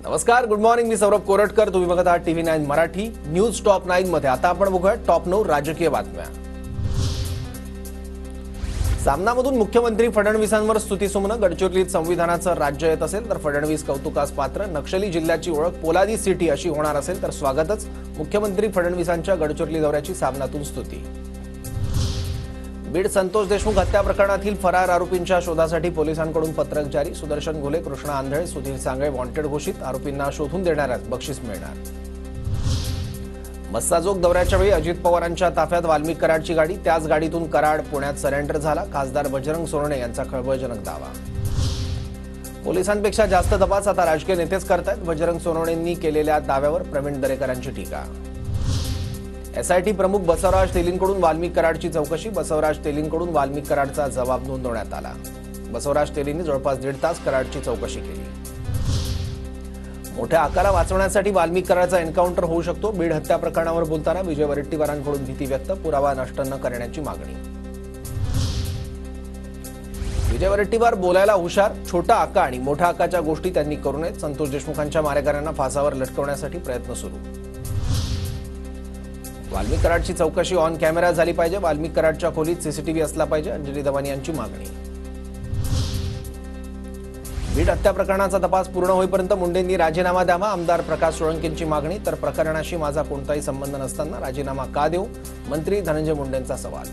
नमस्कार, good morning. मी सौरभ कोरटकर. तुम्ही बघत आहात TV9 मराठी न्यूज टॉप 9 मध्ये. आता आपण बघूया टॉप 9 राजकीय बातम्या. सामनामधून मुख्यमंत्री फडणवीसांवर स्तुतीसुमनं. गडचिरोलीत संविधानाचं राज्य येत असेल तर फडणवीस कौतुकास पात्र. नक्षली जिल्ह्याची ओळख पोलादी सिटी अशी होणार असेल तर स्वागतच. मुख्यमंत्री फडणवीसांच्या गडचिरोली दौऱ्याची सामनातून स्तुती. बीड संतोष देशमुख हत्या प्रकरणातील फरार आरोपींच्या शोधासाठी पोलिसांकडून पत्रक जारी. सुदर्शन घोले, कृष्णा आंधळे, सुधीर सांगळे वॉन्टेड घोषित. आरोपींना शोधून देणाऱ्यास बक्षीस मिळणार. मस्साजोग दौऱ्याच्या वेळी अजित पवारांच्या ताफ्यात वाल्मिक कराडची गाडी. त्याच गाडीतून कराड पुण्यात सरेंडर झाला. खासदार बजरंग सोनवणे यांचा खळबळजनक दावा. पोलिसांपेक्षा जास्त तपास आता राजकीय नेतेच करतायत. बजरंग सोनवणेंनी केलेल्या दाव्यावर प्रवीण दरेकरांची टीका. SIT प्रमुख बसवराज तेलींकडून वाल्मिक कराडची चौकशी. बसवराज तेलींकडून वाल्मिक कराडचा जबाब नोंदवण्यात आला. बसवराज तेलींनी जवळपास 1.5 तास कराडची चौकशी केली. मोठ्या आकाला वाचवण्यासाठी वाल्मिक कराडचा एन्काउंटर होऊ शकतो. बीड हत्या प्रकरणावर बोलताना विजय वडेट्टीवारांकडून भीती व्यक्त. पुरावा नष्ट न करण्याची मागणी. विजय वडेट्टीवार बोलायला हुशार. छोटा आका आणि मोठ्या आकाच्या गोष्टी त्यांनी करू नयेत. संतोष देशमुखांच्या मारेकऱ्यांना फासावर लटकवण्यासाठी प्रयत्न सुरू. वाल्मिक कराडची चौकशी ऑन कॅमेरा झाली पाहिजे. वाल्मिक कराडच्या खोलीत CCTV असला पाहिजे. अंजली दवानी यांची मागणी. बीड हत्या प्रकरणाचा तपास पूर्ण होईपर्यंत मुंडेंनी राजीनामा द्यावा. आमदार प्रकाश सोळंकेंची मागणी. तर प्रकरणाशी माझा कोणताही संबंध नसताना राजीनामा का देऊ? मंत्री धनंजय मुंडेंचा सवाल.